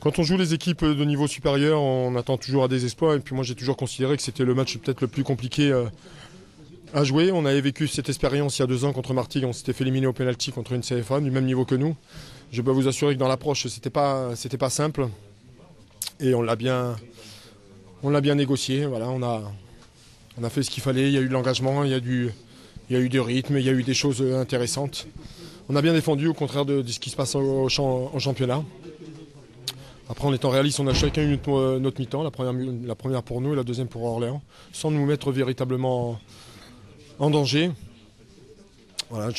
Quand on joue les équipes de niveau supérieur, on attend toujours à des exploits. Et puis moi, j'ai toujours considéré que c'était le match peut-être le plus compliqué à jouer. On avait vécu cette expérience il y a 2 ans contre Martigues. On s'était fait éliminer au pénalty contre une CFA du même niveau que nous. Je peux vous assurer que dans l'approche, c'était pas simple. Et on l'a bien négocié. Voilà, on a fait ce qu'il fallait. Il y a eu de l'engagement, il y a eu du rythme, il y a eu des choses intéressantes. On a bien défendu au contraire de ce qui se passe au championnat. Après, en étant réaliste, on a chacun eu notre mi-temps, la première pour nous et la deuxième pour Orléans, sans nous mettre véritablement en danger. Voilà,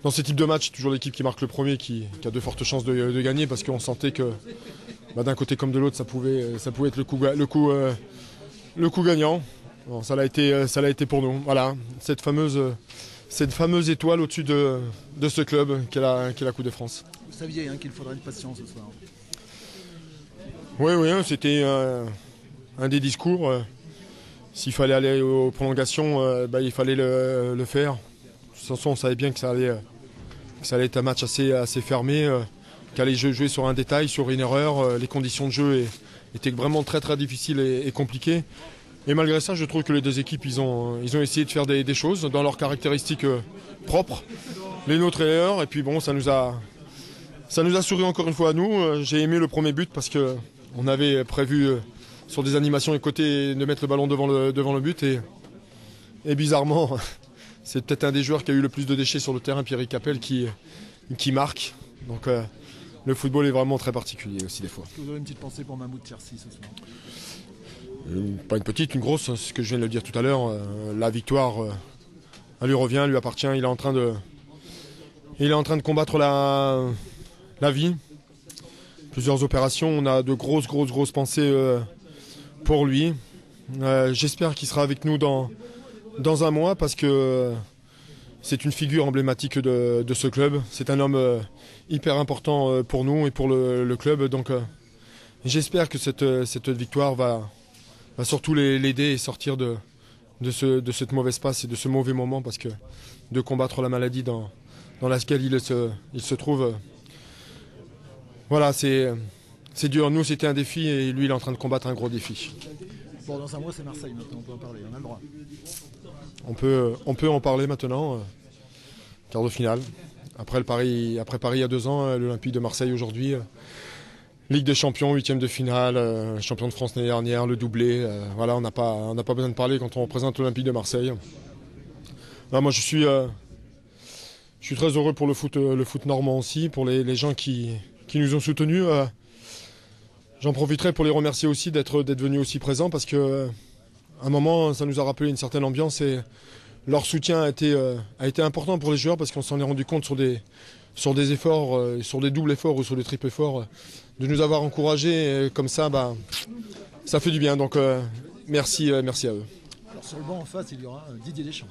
dans ce type de match, c'est toujours l'équipe qui marque le premier qui a de fortes chances de gagner, parce qu'on sentait que d'un côté comme de l'autre, ça pouvait être le coup gagnant. Bon, ça l'a été pour nous. Voilà, cette fameuse étoile au-dessus de ce club qu'est la Coupe de France. Vous saviez qu'il faudrait de patience ce soir. Oui, c'était un des discours. S'il fallait aller aux prolongations, il fallait le faire. De toute façon, on savait bien que ça allait être un match assez fermé, qu'allait jouer sur un détail, sur une erreur. Les conditions de jeu étaient vraiment très très difficiles et compliquées. Et malgré ça, je trouve que les deux équipes, ils ont essayé de faire des choses dans leurs caractéristiques propres, les nôtres et les leurs. Et puis bon, ça nous a souri encore une fois à nous. J'ai aimé le premier but parce qu'on avait prévu sur des animations et côtés de mettre le ballon devant le but. Et bizarrement, c'est peut-être un des joueurs qui a eu le plus de déchets sur le terrain, Pierrick Capel, qui marque. Donc le football est vraiment très particulier aussi des fois. Est-ce que vous avez une petite pensée pour Mahmoud Chersi ce soir ? Pas une petite, une grosse, c'est ce que je viens de le dire tout à l'heure. La victoire, elle lui revient, elle lui appartient. Il est en train de combattre la vie. Plusieurs opérations, on a de grosses pensées pour lui. J'espère qu'il sera avec nous dans un mois, parce que c'est une figure emblématique de ce club. C'est un homme hyper important pour nous et pour le club. Donc j'espère que cette victoire va surtout l'aider et sortir de cette mauvaise passe et de ce mauvais moment, parce que de combattre la maladie dans laquelle il se trouve, voilà, c'est dur. Nous, c'était un défi et lui, il est en train de combattre un gros défi. Bon, dans un mois, c'est Marseille maintenant, on peut en parler, on a le droit. On peut en parler maintenant. Quart de finale. Après Paris il y a 2 ans, l'Olympique de Marseille aujourd'hui. Ligue des Champions, 8e de finale, champion de France l'année dernière, le doublé. Voilà, on n'a pas besoin de parler quand on représente l'Olympique de Marseille. Là, moi, je suis très heureux pour le foot normand aussi, pour les gens qui nous ont soutenus. J'en profiterai pour les remercier aussi d'être venus aussi présents, parce que à un moment, ça nous a rappelé une certaine ambiance et leur soutien a été important pour les joueurs, parce qu'on s'en est rendu compte sur des efforts, sur des doubles efforts ou sur des triples efforts, de nous avoir encouragés. Et comme ça, ça fait du bien. Donc merci à eux. Alors sur le banc en face, il y aura Didier Deschamps.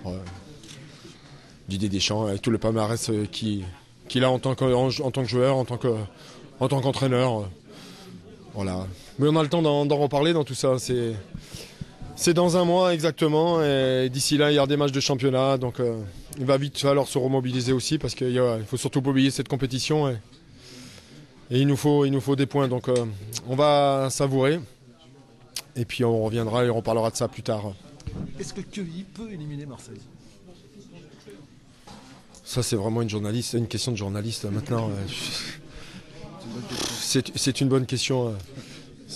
Ouais. Didier Deschamps, avec tout le palmarès qu'il a en tant que joueur, en tant qu'entraîneur. Voilà. Mais on a le temps d'en reparler dans tout ça. C'est dans un mois exactement, et d'ici là, il y a des matchs de championnat, donc il va vite falloir se remobiliser aussi, parce qu'il faut surtout pas oublier cette compétition, et il nous faut des points, donc on va savourer, et puis on reviendra et on parlera de ça plus tard. Est-ce que Quevilly peut éliminer Marseille ? Ça, c'est vraiment une question de journaliste maintenant. C'est une bonne question.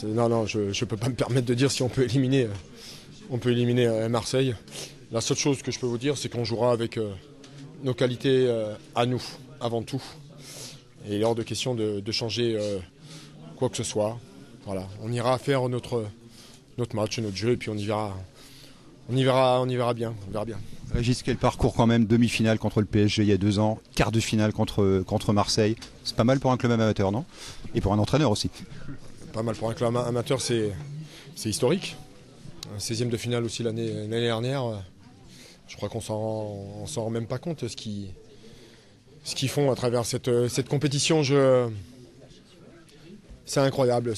Non, je ne peux pas me permettre de dire si on peut éliminer Marseille. La seule chose que je peux vous dire, c'est qu'on jouera avec nos qualités à nous, avant tout. Et il est hors de question de changer quoi que ce soit. Voilà. On ira faire notre match, notre jeu, et puis on y verra bien. On verra bien. Régis, quel parcours quand même, demi-finale contre le PSG il y a 2 ans, quart de finale contre Marseille. C'est pas mal pour un club amateur, non ? Et pour un entraîneur aussi. Pas mal pour un club amateur, c'est historique. Un 16e de finale aussi l'année dernière. Je crois qu'on s'en rend même pas compte ce qu'ils font à travers cette compétition. C'est incroyable.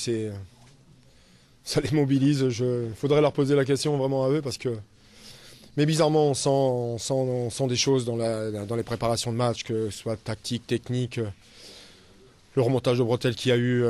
Ça les mobilise. Il faudrait leur poser la question vraiment à eux, parce que. Mais bizarrement, on sent des choses dans les préparations de match, que ce soit tactique, technique. le remontage de bretelles qu'il y a eu